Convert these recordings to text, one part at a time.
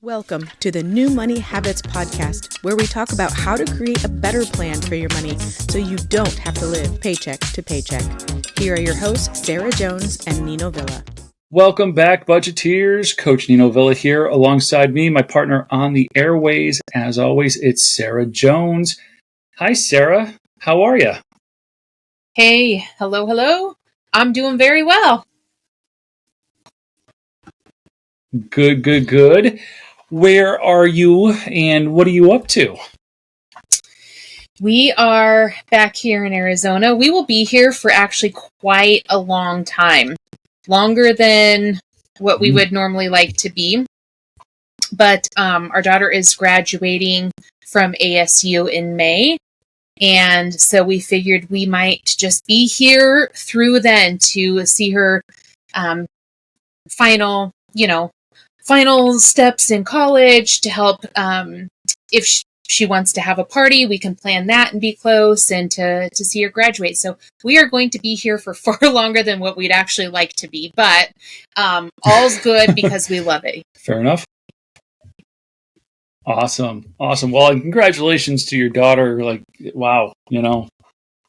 Welcome to the New Money Habits podcast, where we talk about how to create a better plan for your money so you don't have to live paycheck to paycheck. Here are your hosts, Sarah Jones and Nino Villa. Welcome back, budgeteers. Coach Nino Villa here alongside me, my partner on the airways. As always, it's Sarah Jones. Hi, Sarah. How are you? Hey, hello. I'm doing very well. Good. Where are you and what are you up to? We are back here in Arizona. We will be here for actually quite a long time. Longer than what we would normally like to be. But our daughter is graduating from ASU in May. And so we figured we might just be here through then to see her final steps in college, to help if she wants to have a party, we can plan that and be close, and to see her graduate. So we are going to be here for far longer than what we'd actually like to be, but all's good because we love it. Fair enough. Awesome. Well, and congratulations to your daughter. Like, wow,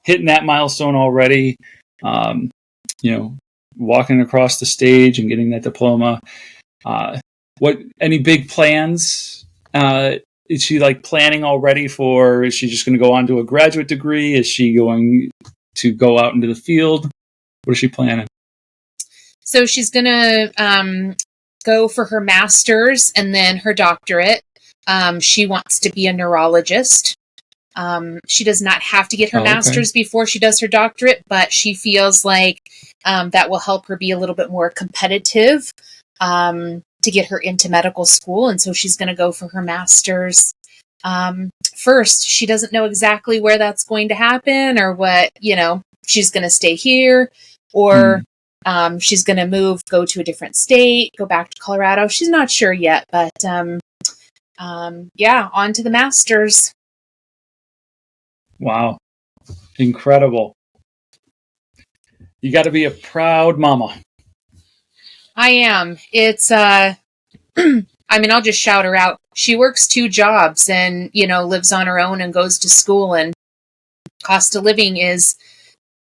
hitting that milestone already, walking across the stage and getting that diploma. Any big plans? Is she planning already is she just going to go on to a graduate degree? Is she going to go out into the field? What is she planning? So she's going to go for her master's and then her doctorate. She wants to be a neurologist. She does not have to get her master's before she does her doctorate, but she feels like that will help her be a little bit more competitive to get her into medical school. And so she's going to go for her master's first. She doesn't know exactly where that's going to happen or what, she's going to stay here or she's going to go to a different state, go back to Colorado. She's not sure yet, but on to the master's. Wow. Incredible. You got to be a proud mama. I am. It's, I'll just shout her out. She works 2 jobs and, lives on her own and goes to school, and cost of living is,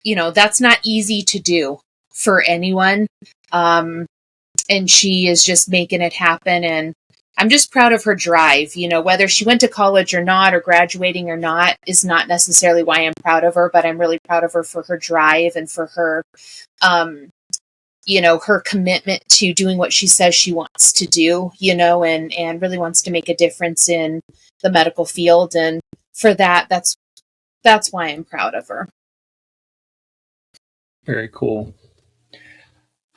that's not easy to do for anyone. And she is just making it happen. And I'm just proud of her drive. Whether she went to college or not, or graduating or not, is not necessarily why I'm proud of her, but I'm really proud of her for her drive and for her, her commitment to doing what she says she wants to do, and really wants to make a difference in the medical field. And for that's why I'm proud of her. Very cool.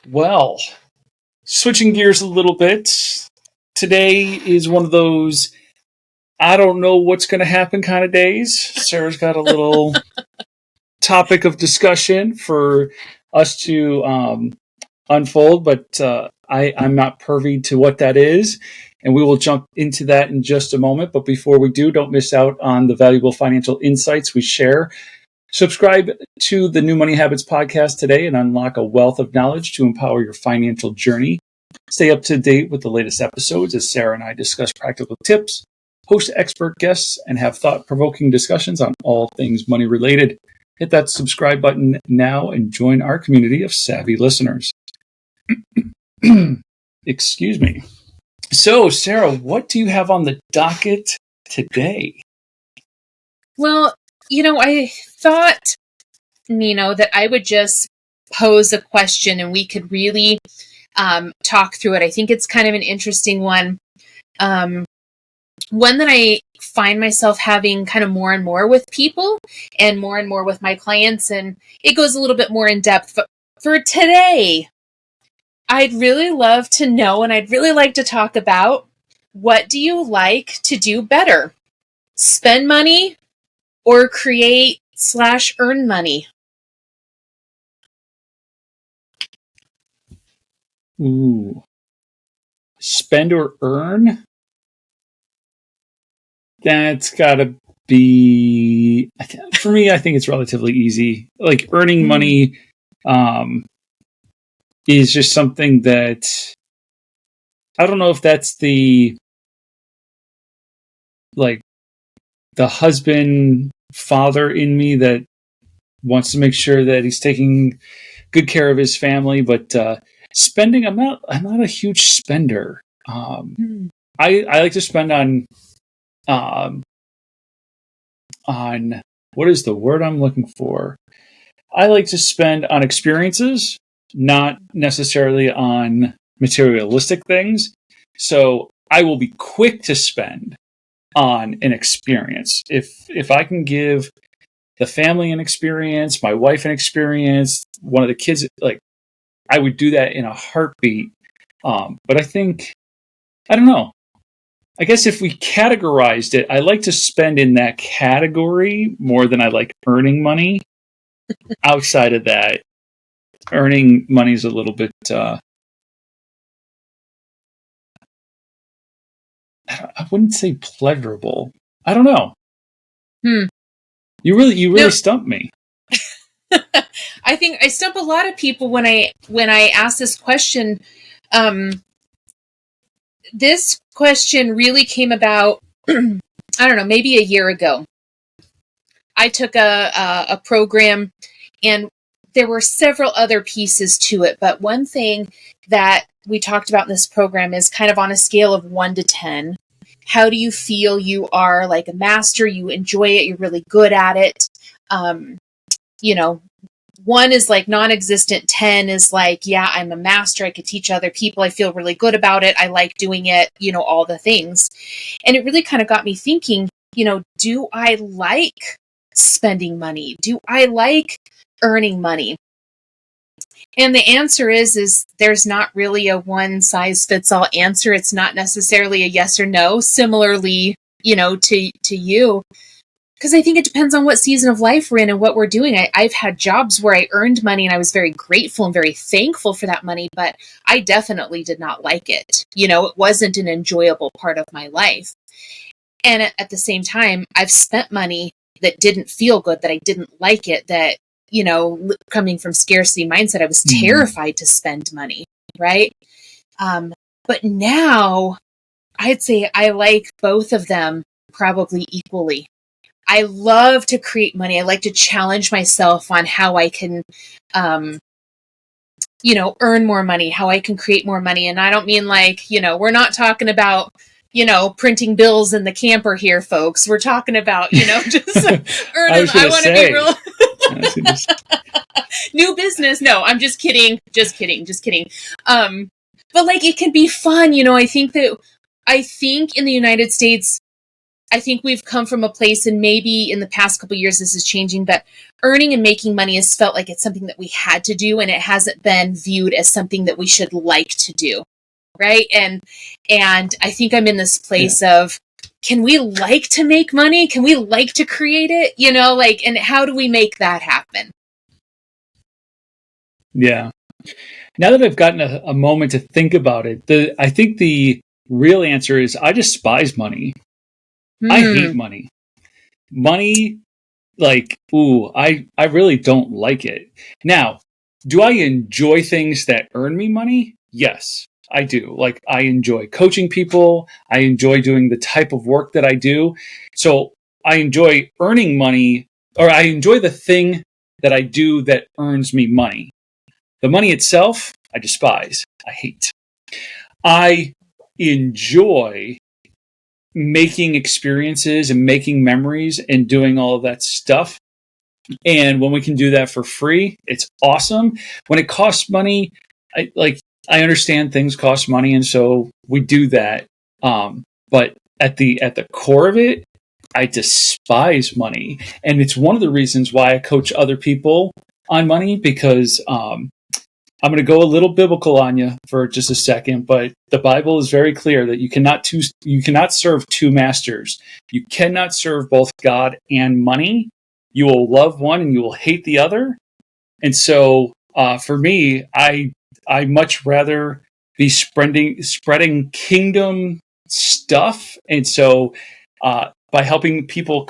Well, switching gears a little bit. Today is one of those I don't know what's going to happen kind of days. Sarah's got a little topic of discussion for us to unfold, but I'm not privy to what that is, and we will jump into that in just a moment. But before we do, don't miss out on the valuable financial insights we share. Subscribe to the New Money Habits podcast today and unlock a wealth of knowledge to empower your financial journey. Stay up to date with the latest episodes as Sarah and I discuss practical tips, host expert guests, and have thought-provoking discussions on all things money related. Hit that subscribe button now and join our community of savvy listeners. Excuse me. So, Sarah, what do you have on the docket today? Well, I thought, Nino, that I would just pose a question and we could really talk through it. I think it's kind of an interesting one. One that I find myself having kind of more and more with people and more with my clients, and it goes a little bit more in depth. But for today, I'd really love to know, and I'd really like to talk about, what do you like to do better? Spend money or create/earn money? Ooh. Spend or earn? That's got to be, for me, I think it's relatively easy. Earning money is just something that I don't know if that's the like the husband, father in me that wants to make sure that he's taking good care of his family. But spending, I'm not a huge spender. I like to spend on what is the word I'm looking for? I like to spend on experiences, not necessarily on materialistic things. So I will be quick to spend on an experience. If I can give the family an experience, my wife an experience, one of the kids, like, I would do that in a heartbeat. But I think, I don't know. I guess if we categorized it, I like to spend in that category more than I like earning money. Outside of that, earning money is a little bit, I wouldn't say pleasurable. I don't know. You really stumped me. I think I stump a lot of people when I ask this question. This question really came about, I don't know, maybe a year ago. I took a program, and there were several other pieces to it. But one thing that we talked about in this program is kind of on a scale of 1 to 10. How do you feel you are like a master? You enjoy it. You're really good at it. 1 is like non-existent. 10 is like, yeah, I'm a master. I could teach other people. I feel really good about it. I like doing it, all the things. And it really kind of got me thinking, do I like spending money? Do I like earning money? And the answer is there's not really a one size fits all answer. It's not necessarily a yes or no. Similarly, to you. Because I think it depends on what season of life we're in and what we're doing. I've had jobs where I earned money and I was very grateful and very thankful for that money, but I definitely did not like it. It wasn't an enjoyable part of my life. And at the same time, I've spent money that didn't feel good, that I didn't like it, that, coming from scarcity mindset, I was terrified to spend money, right? But now I'd say I like both of them probably equally. I love to create money. I like to challenge myself on how I can, earn more money, how I can create more money. And I don't mean like, we're not talking about, printing bills in the camper here, folks. We're talking about, just earning. I want to be real. New business. No, I'm just kidding. Just kidding. But like, it can be fun. I think in the United States, I think we've come from a place, and maybe in the past couple of years this is changing, but earning and making money has felt like it's something that we had to do, and it hasn't been viewed as something that we should like to do, right? And I think I'm in this place of, can we like to make money? Can we like to create it? And how do we make that happen? Yeah. Now that I've gotten a moment to think about it, I think the real answer is I despise money. I hate money. Money, like, I really don't like it. Now, do I enjoy things that earn me money? Yes, I do. Like, I enjoy coaching people. I enjoy doing the type of work that I do. So I enjoy earning money, or I enjoy the thing that I do that earns me money. The money itself, I despise. I hate. I enjoy making experiences and making memories and doing all of that stuff. And when we can do that for free, it's awesome. When it costs money, I understand things cost money, and so we do that. But at the core of it, I despise money. And it's one of the reasons why I coach other people on money, because I'm going to go a little biblical on you for just a second, but the Bible is very clear that you cannot serve two masters. You cannot serve both God and money. You will love one and you will hate the other. And so, for me, I much rather be spreading kingdom stuff. And so, by helping people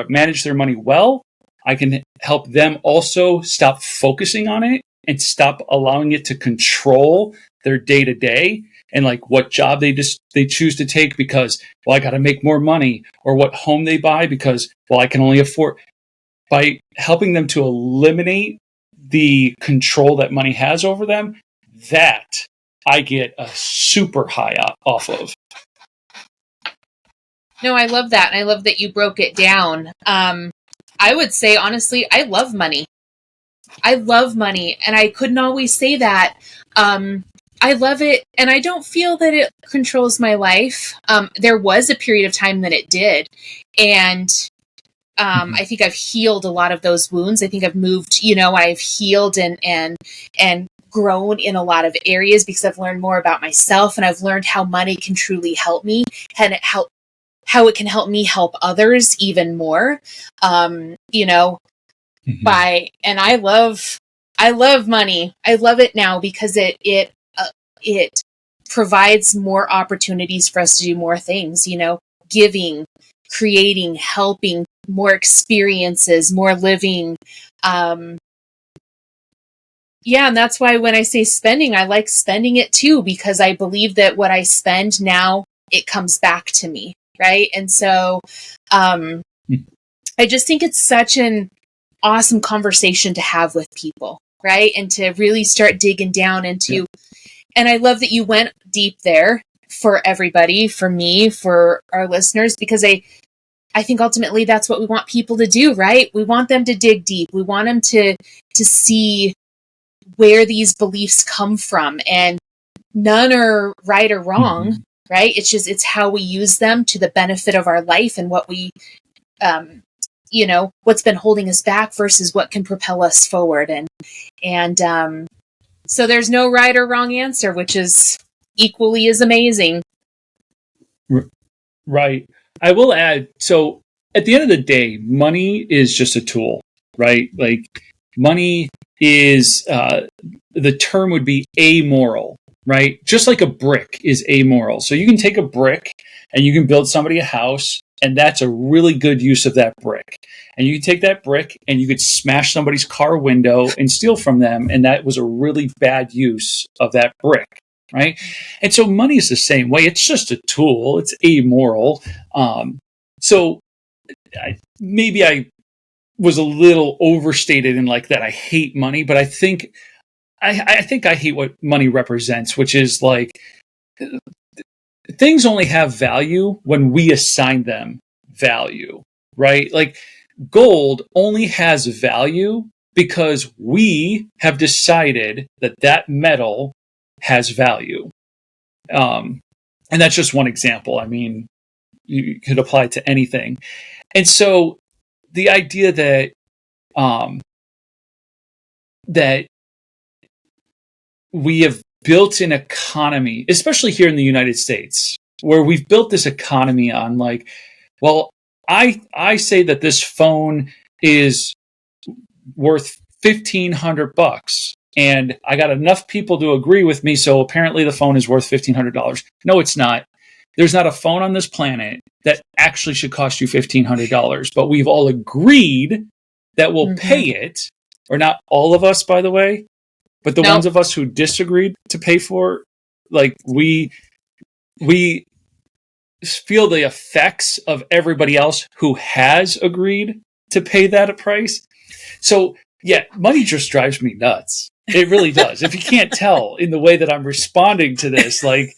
manage their money well, I can help them also stop focusing on it and stop allowing it to control their day-to-day. and like what job they choose to take because, well, I got to make more money, or what home they buy because, well, I can only afford. By helping them to eliminate the control that money has over them, that I get a super high off of. No, I love that. And I love that you broke it down. I would say, honestly, I love money. I love money. And I couldn't always say that. I love it. And I don't feel that it controls my life. There was a period of time that it did. And I think I've healed a lot of those wounds. I think I've moved, I've healed and grown in a lot of areas because I've learned more about myself, and I've learned how money can truly help me, and how it can help me help others even more. And I love money. I love it now because it provides more opportunities for us to do more things, giving, creating, helping, more experiences, more living. And that's why when I say spending, I like spending it too, because I believe that what I spend now, it comes back to me. Right. And so, I just think it's such an awesome conversation to have with people. Right. And to really start digging down into, and I love that you went deep there for everybody, for me, for our listeners, because I think ultimately that's what we want people to do, right? We want them to dig deep. We want them to see where these beliefs come from, and none are right or wrong, right? It's how we use them to the benefit of our life, and what we, what's been holding us back versus what can propel us forward. And so there's no right or wrong answer, which is equally as amazing. Right. I will add, so at the end of the day, money is just a tool, right? Like money is, the term would be amoral, right? Just like a brick is amoral. So you can take a brick and you can build somebody a house, and that's a really good use of that brick. And you can take that brick and you could smash somebody's car window and steal from them, and that was a really bad use of that brick. Right. And so money is the same way. It's just a tool. It's amoral. So maybe I was a little overstated in like that I hate money, but I think I hate what money represents, which is like things only have value when we assign them value, right? Like gold only has value because we have decided that that metal has value. And that's just one example. I mean, you could apply it to anything. And so the idea that, that we have built an economy, especially here in the United States, where we've built this economy on like, well, I say that this phone is worth $1,500. And I got enough people to agree with me, so apparently the phone is worth $1,500. No, it's not. There's not a phone on this planet that actually should cost you $1,500, but we've all agreed that we'll pay it, or not all of us, by the way, but the ones of us who disagreed to pay for, like we feel the effects of everybody else who has agreed to pay that price. So yeah, money just drives me nuts. It really does. If you can't tell in the way that I'm responding to this, like,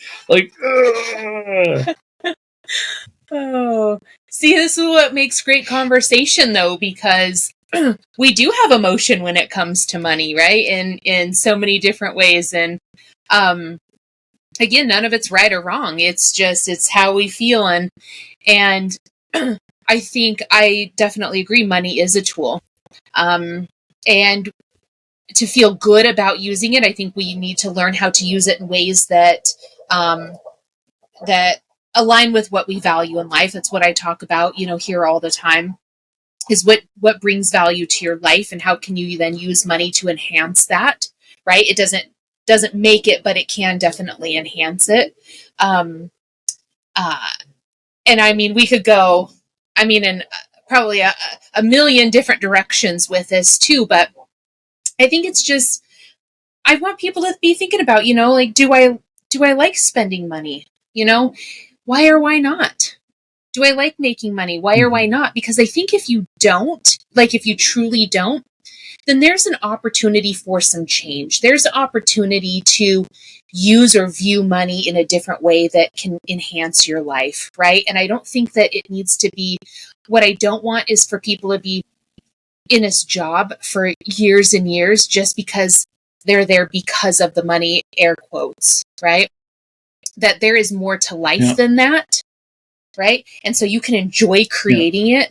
oh, see, this is what makes great conversation though, because we do have emotion when it comes to money, right? In so many different ways. And, again, none of it's right or wrong. It's how we feel. And I think I definitely agree. Money is a tool. And to feel good about using it, I think we need to learn how to use it in ways that that align with what we value in life. That's what I talk about, here all the time, is what brings value to your life, and how can you then use money to enhance that, right? It doesn't make it, but it can definitely enhance it. And I mean, we could go, in probably a million different directions with this too, but I think it's just, I want people to be thinking about, like, do do I like spending money? You know, why or why not? Do I like making money? Why or why not? Because I think if you don't, like if you truly don't, then there's an opportunity for some change. There's an opportunity to use or view money in a different way that can enhance your life, right? And I don't think that it needs to be, what I don't want is for people to be in this job for years and years just because they're there because of the money, air quotes, right? That there is more to life than that, right? And so you can enjoy creating it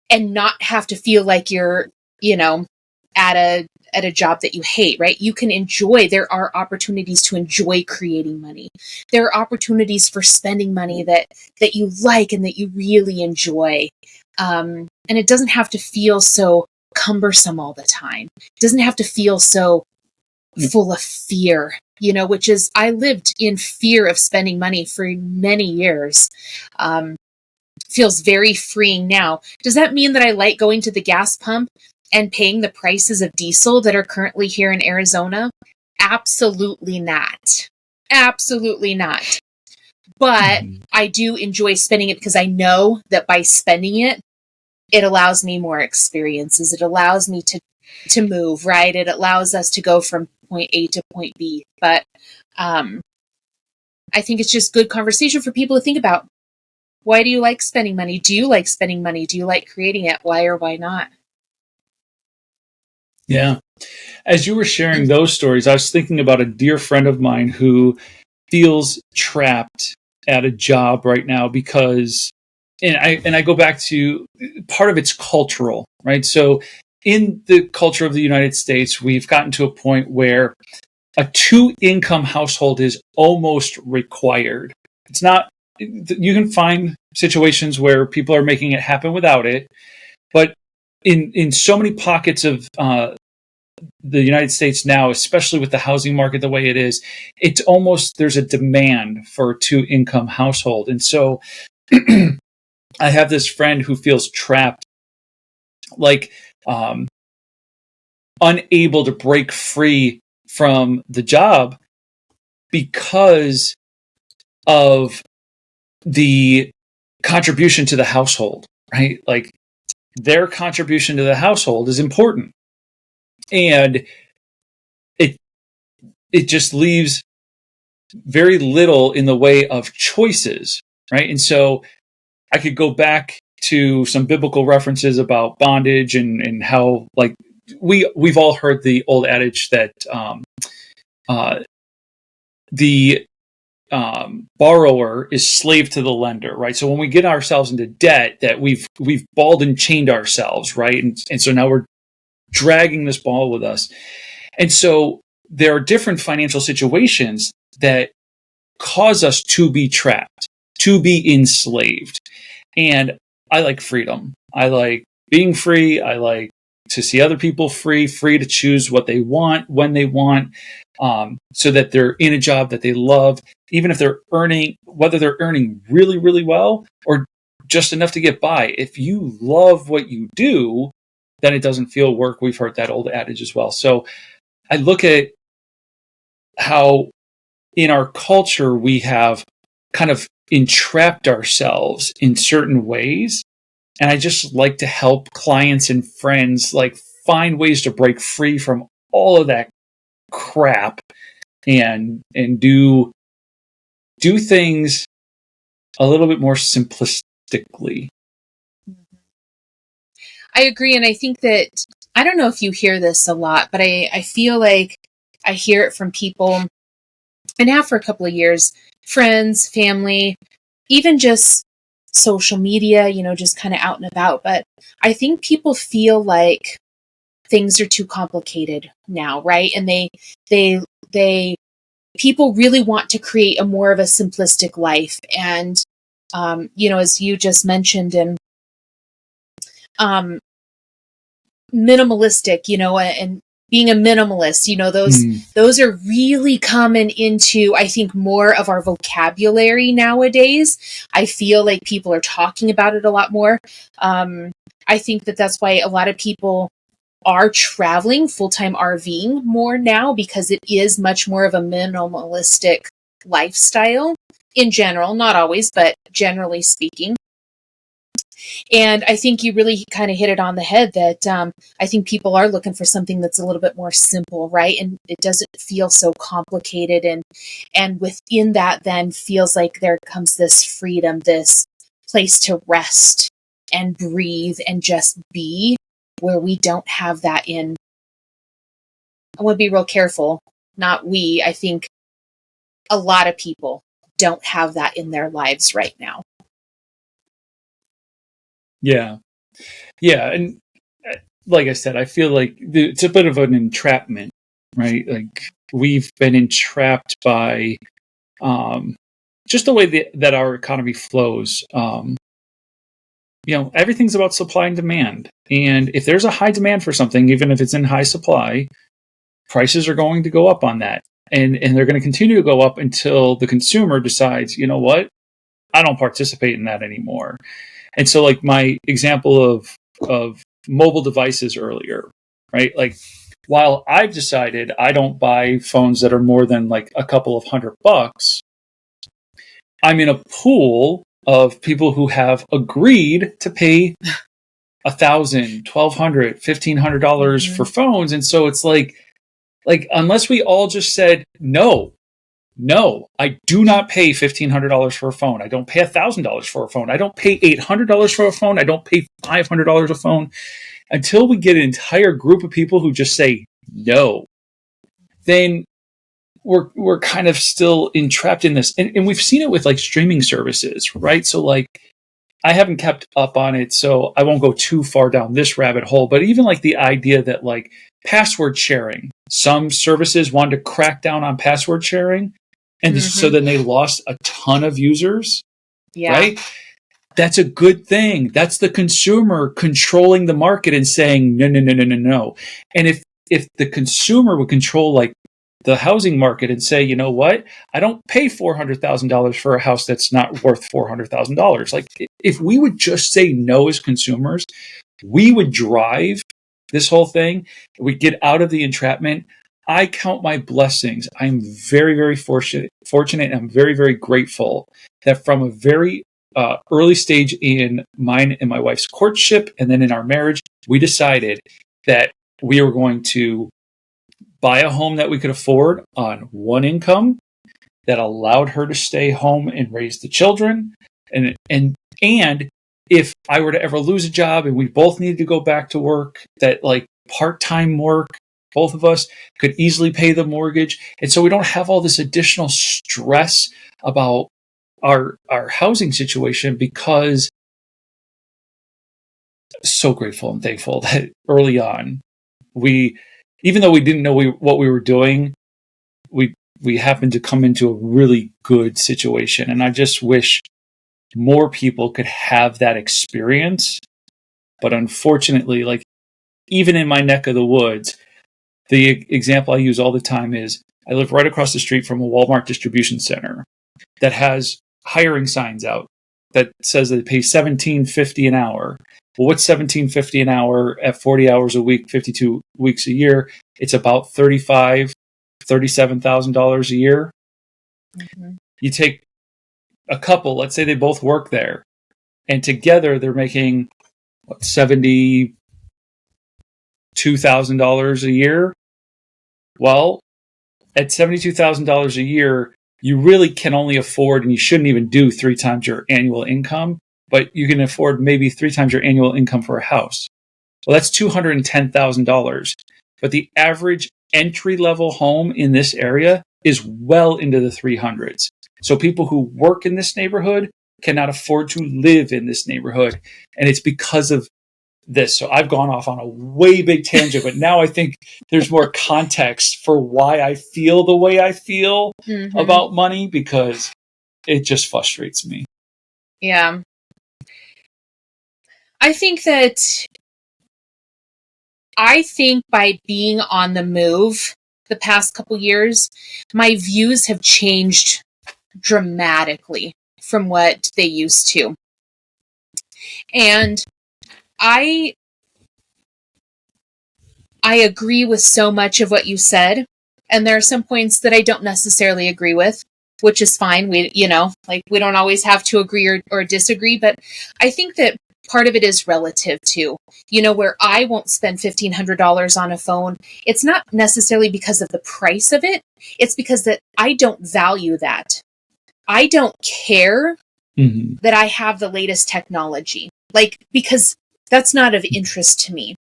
and not have to feel like you're, you know, at a job that you hate, right? You can enjoy, there are opportunities to enjoy creating money. There are opportunities for spending money that you like and that you really enjoy. And it doesn't have to feel so cumbersome all the time. It doesn't have to feel so full of fear, you know, which is, I lived in fear of spending money for many years. Feels very freeing now. Does that mean that I like going to the gas pump and paying the prices of diesel that are currently here in Arizona? Absolutely not. Absolutely not. But I do enjoy spending it because I know that by spending it, it allows me more experiences. It allows me to move, right? It allows us to go from point A to point B. But I think it's just good conversation for people to think about. Why do you like spending money? Do you like spending money? Do you like creating it? Why or why not? Yeah. As you were sharing those stories, I was thinking about a dear friend of mine who feels trapped at a job right now because, and I go back to, part of it's cultural, right? So in the culture of the United States, we've gotten to a point where a 2-income household is almost required. It's not, you can find situations where people are making it happen without it, but in so many pockets of the United States now, especially with the housing market the way it is, it's almost, there's a demand for a 2-income household. And so I have this friend who feels trapped, like unable to break free from the job because of the contribution to the household, right? Like their contribution to the household is important. And it just leaves very little in the way of choices, right? And so I could go back to some biblical references about bondage and how, like, we've all heard the old adage that the borrower is slave to the lender, right? So when we get ourselves into debt, that we've balled and chained ourselves, right? And so now we're dragging this ball with us. And so there are different financial situations that cause us to be trapped, to be enslaved. And I like freedom. I like being free. I like to see other people free to choose what they want, when they want, so that they're in a job that they love, even if they're earning, whether they're earning really, really well or just enough to get by. If you love what you do, then it doesn't feel work. We've heard that old adage as well. So I look at how in our culture we have kind of entrapped ourselves in certain ways. And I just like to help clients and friends like find ways to break free from all of that crap and do things a little bit more simplistically. I agree. And I think that, I don't know if you hear this a lot, but I feel like I hear it from people, and now for a couple of years, friends, family, even just social media, you know, just kind of out and about. But I think people feel like things are too complicated now, right? And people really want to create a more of a simplistic life. And, you know, as you just mentioned, and minimalistic, you know, and being a minimalist, you know, those are really coming into, I think, more of our vocabulary nowadays. I feel like people are talking about it a lot more. I think that that's why a lot of people are traveling full-time RVing more now because it is much more of a minimalistic lifestyle in general, not always, but generally speaking. And I think you really kind of hit it on the head that I think people are looking for something that's a little bit more simple, right? And it doesn't feel so complicated. And within that then feels like there comes this freedom, this place to rest and breathe and just be, where we don't have that in. I want to be real careful. Not we. I think a lot of people don't have that in their lives right now. Yeah. Yeah. And like I said, I feel like it's a bit of an entrapment, right? Like we've been entrapped by just the way that our economy flows. Everything's about supply and demand. And if there's a high demand for something, even if it's in high supply, prices are going to go up on that. And they're going to continue to go up until the consumer decides, you know what? I don't participate in that anymore. And so like my example of mobile devices earlier, right? Like while I've decided I don't buy phones that are more than like a couple of $100, I'm in a pool of people who have agreed to pay $1,000, $1,200, $1,500 for phones. And so it's like unless we all just said no, I do not pay $1,500 for a phone. I don't pay $1,000 for a phone. I don't pay $800 for a phone. I don't pay $500 a phone. Until we get an entire group of people who just say no, then we're kind of still entrapped in this. And we've seen it with like streaming services, right? So like I haven't kept up on it, so I won't go too far down this rabbit hole. But even like the idea that like password sharing, some services wanted to crack down on password sharing. And so then they lost a ton of users, right? That's a good thing. That's the consumer controlling the market and saying, no. And if the consumer would control like the housing market and say, you know what, I don't pay $400,000 for a house that's not worth $400,000. Like if we would just say no as consumers, we would drive this whole thing. We get out of the entrapment. I count my blessings. I'm very, very fortunate, and I'm very, very grateful that from a very early stage in mine and my wife's courtship, and then in our marriage, we decided that we were going to buy a home that we could afford on one income that allowed her to stay home and raise the children. And if I were to ever lose a job and we both needed to go back to work, that like part-time work, both of us could easily pay the mortgage. And so we don't have all this additional stress about our housing situation, because so grateful and thankful that early on even though we didn't know what we were doing, we happened to come into a really good situation. And I just wish more people could have that experience. But unfortunately, like even in my neck of the woods, the example I use all the time is I live right across the street from a Walmart distribution center that has hiring signs out that says they pay $17.50 an hour. Well, what's $17.50 an hour at 40 hours a week, 52 weeks a year? It's about $37,000 a year. You take a couple, let's say they both work there, and together they're making $72,000 a year. Well, at $72,000 a year, you really can only afford, and you shouldn't even do 3 times your annual income, but you can afford maybe 3 times your annual income for a house. Well, that's $210,000. But the average entry-level home in this area is well into the 300s. So people who work in this neighborhood cannot afford to live in this neighborhood. And it's because of this. So I've gone off on a way big tangent, but now I think there's more context for why I feel the way I feel about money, because it just frustrates me. Yeah. I think by being on the move the past couple years, my views have changed dramatically from what they used to. And I I agree with so much of what you said. And there are some points that I don't necessarily agree with, which is fine. We don't always have to agree or disagree, but I think that part of it is relative too. Where I won't spend $1,500 on a phone, it's not necessarily because of the price of it. It's because that I don't value that. I don't care that I have the latest technology, because that's not of interest to me.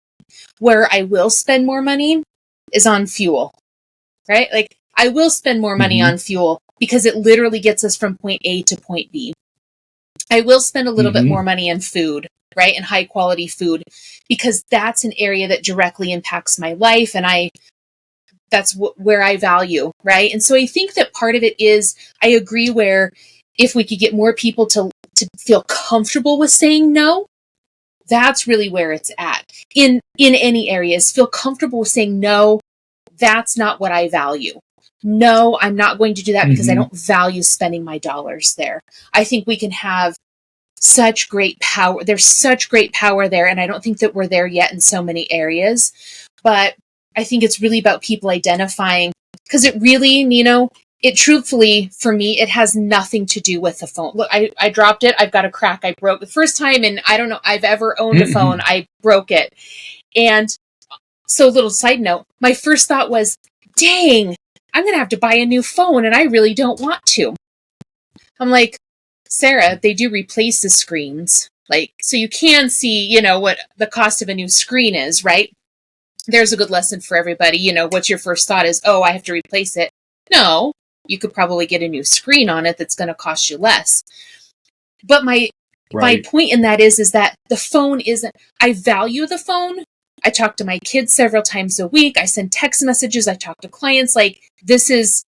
Where I will spend more money is on fuel, right? I will spend more money on fuel because it literally gets us from point A to point B. I will spend a little bit more money on food, right? And high quality food, because that's an area that directly impacts my life. And that's where I value, right? And so I think that part of it is, I agree, where if we could get more people to feel comfortable with saying no, that's really where it's at. In any areas, feel comfortable with saying no, that's not what I value. No, I'm not going to do that because I don't value spending my dollars there. I think we can have such great power. There's such great power there. And I don't think that we're there yet in so many areas. But I think it's really about people identifying, because it really, it truthfully, for me, it has nothing to do with the phone. Look, I dropped it. I've got a crack. I broke the first time, and I don't know, I've ever owned a phone. I broke it. And so, little side note, my first thought was, dang, I'm going to have to buy a new phone, and I really don't want to. I'm like, Sarah, they do replace the screens. So you can see, what the cost of a new screen is, right? There's a good lesson for everybody. What's your first thought is, oh, I have to replace it. No, you could probably get a new screen on it that's going to cost you less. But my point in that is that the phone isn't, I value the phone. I talk to my kids several times a week. I send text messages. I talk to clients. This is,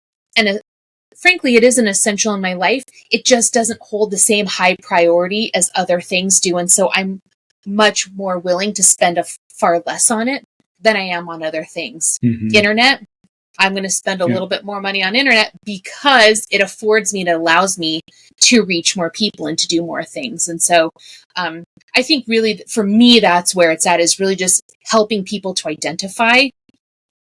frankly, it is an essential in my life. It just doesn't hold the same high priority as other things do. And so I'm much more willing to spend far less on it than I am on other things. Internet, I'm going to spend a little bit more money on internet because it affords me, it allows me to reach more people and to do more things. And so I think really for me, that's where it's at, is really just helping people to identify,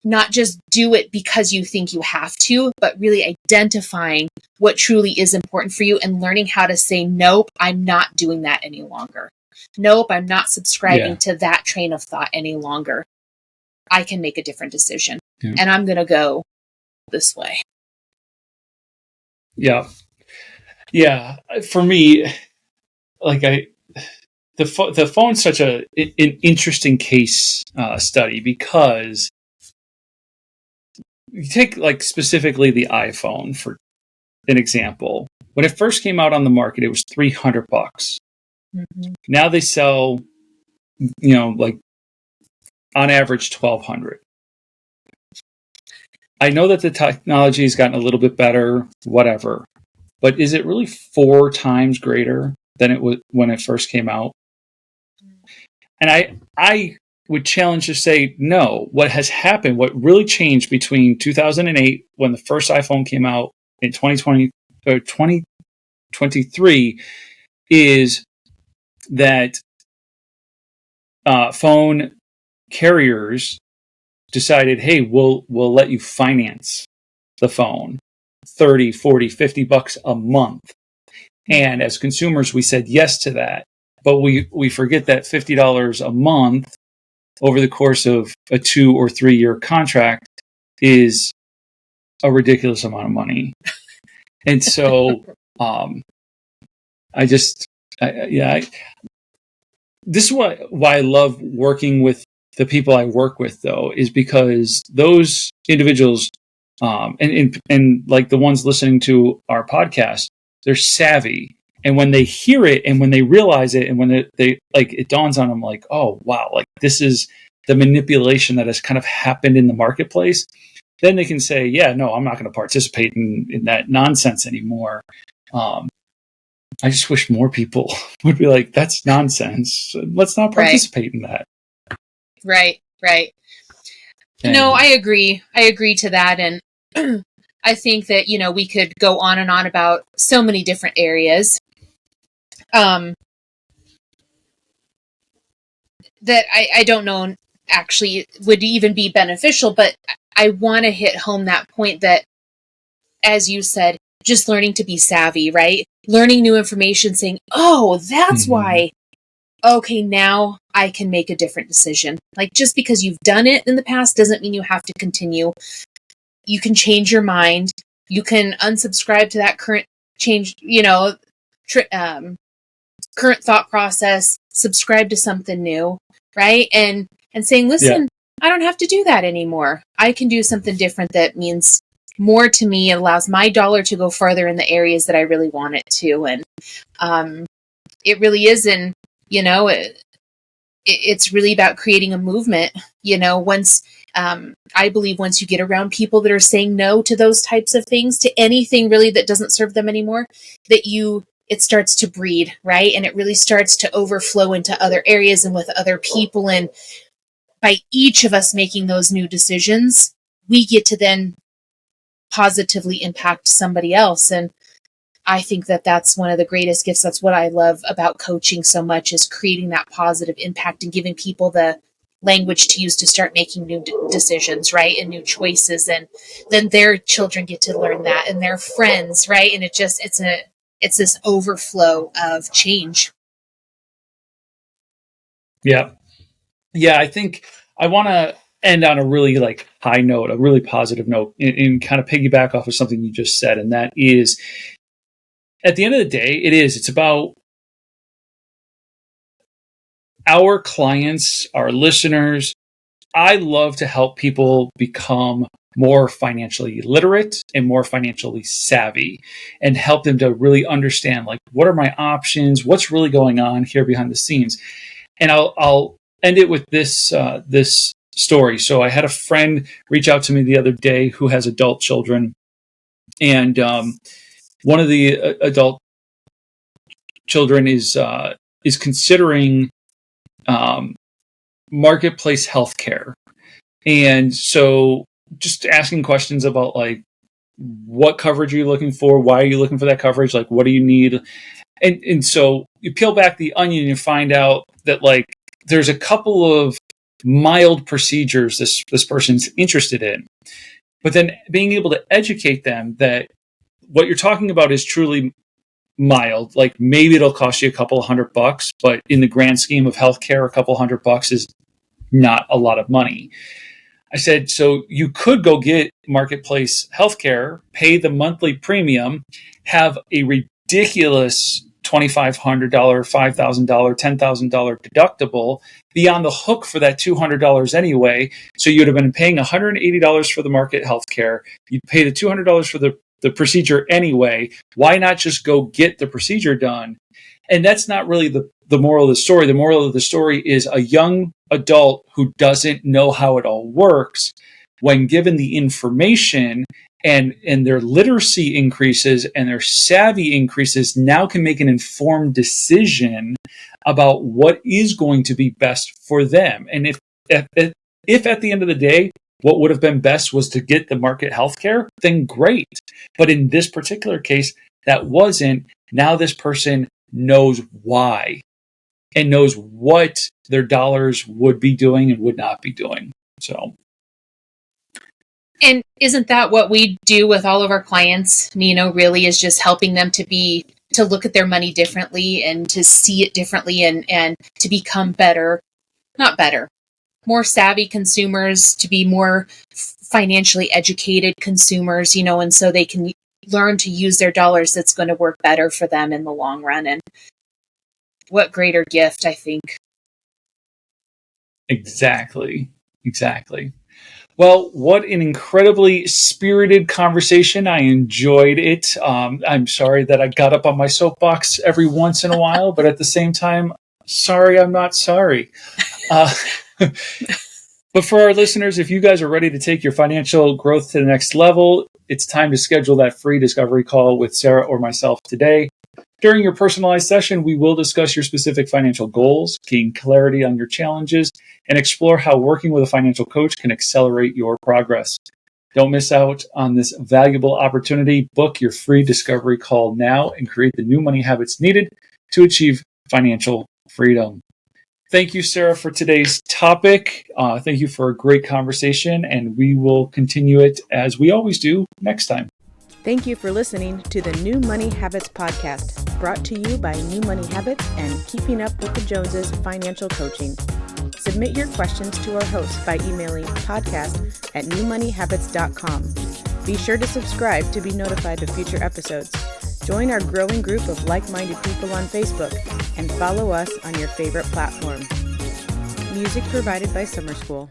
not just do it because you think you have to, but really identifying what truly is important for you and learning how to say, nope, I'm not doing that any longer. Nope, I'm not subscribing to that train of thought any longer. I can make a different decision and I'm going to go this way. Yeah. Yeah. For me, the phone's such an interesting case study, because you take specifically the iPhone for an example. When it first came out on the market, it was $300. Now they sell, on average $1,200. I know that the technology has gotten a little bit better, whatever, but is it really 4 times greater than it was when it first came out? And I would challenge to say no. What has happened, what really changed between 2008, when the first iPhone came out, in 2020 or 2023, is that phone carriers decided, hey, we'll let you finance the phone $30, $40, $50 a month. And as consumers, we said yes to that. But we forget that $50 a month over the course of a 2 or 3 year contract is a ridiculous amount of money. And so this is why I love working with the people I work with, though, is because those individuals, and like the ones listening to our podcast, they're savvy. And when they hear it and when they realize it and when they it dawns on them oh, wow, this is the manipulation that has kind of happened in the marketplace, then they can say, yeah, no, I'm not going to participate in that nonsense anymore. I just wish more people would be like, that's nonsense. Let's not participate in that. Right. No, I agree. I agree to that. And I think that, we could go on and on about so many different areas that I don't know actually would even be beneficial. But I want to hit home that point that, as you said, just learning to be savvy, right? Learning new information, saying, oh, that's why. Okay, now I can make a different decision. Like, just because you've done it in the past doesn't mean you have to continue. You can change your mind. You can unsubscribe to that current current thought process, subscribe to something new, right? And saying, listen, I don't have to do that anymore. I can do something different that means more to me. It allows my dollar to go further in the areas that I really want it to. And it really is it's really about creating a movement. I believe once you get around people that are saying no to those types of things, to anything really that doesn't serve them anymore, it starts to breed, right? And it really starts to overflow into other areas and with other people. And by each of us making those new decisions, we get to then positively impact somebody else. And I think that that's one of the greatest gifts. That's what I love about coaching so much, is creating that positive impact and giving people the language to use to start making new decisions, right? And new choices. And then their children get to learn that, and their friends, right? And it's this overflow of change. Yeah. I think I want to end on a really high note, a really positive note, and kind of piggyback off of something you just said. And that is, at the end of the day, it's about our clients, our listeners. I love to help people become more financially literate and more financially savvy, and help them to really understand, what are my options? What's really going on here behind the scenes? And I'll end it with this story. So I had a friend reach out to me the other day who has adult children, and one of the adult children is considering marketplace healthcare. And so just asking questions about what coverage are you looking for? Why are you looking for that coverage? What do you need? And so you peel back the onion and find out that there's a couple of mild procedures this person's interested in. But then being able to educate them that what you're talking about is truly mild. Maybe it'll cost you a couple of $100, but in the grand scheme of healthcare, a couple $100 is not a lot of money. I said, so you could go get marketplace healthcare, pay the monthly premium, have a ridiculous $2,500, $5,000, $10,000 deductible, be on the hook for that $200 anyway. So you'd have been paying $180 for the market healthcare. You'd pay the $200 for the procedure anyway. Why not just go get the procedure done? And that's not really the moral of the story. The moral of the story is a young adult who doesn't know how it all works, when given the information and their literacy increases and their savvy increases, now can make an informed decision about what is going to be best for them. And if at the end of the day, what would have been best was to get the market healthcare, then great. But in this particular case, that wasn't. Now this person knows why and knows what their dollars would be doing and would not be doing. So. And isn't that what we do with all of our clients, Nino, really, is just helping them to look at their money differently and to see it differently and to become more savvy consumers, to be more financially educated consumers, and so they can learn to use their dollars that's going to work better for them in the long run. And what greater gift, I think. Exactly. Well, what an incredibly spirited conversation. I enjoyed it. I'm sorry that I got up on my soapbox every once in a while, but at the same time, sorry, I'm not sorry. But for our listeners, if you guys are ready to take your financial growth to the next level, it's time to schedule that free discovery call with Sarah or myself today. During your personalized session, we will discuss your specific financial goals, gain clarity on your challenges, and explore how working with a financial coach can accelerate your progress. Don't miss out on this valuable opportunity. Book your free discovery call now and create the new money habits needed to achieve financial freedom. Thank you, Sarah, for today's topic. Thank you for a great conversation, and we will continue it as we always do next time. Thank you for listening to the New Money Habits podcast, brought to you by New Money Habits and Keeping Up with the Joneses Financial Coaching. Submit your questions to our host by emailing podcast@newmoneyhabits.com. Be sure to subscribe to be notified of future episodes. Join our growing group of like-minded people on Facebook and follow us on your favorite platform. Music provided by Summer School.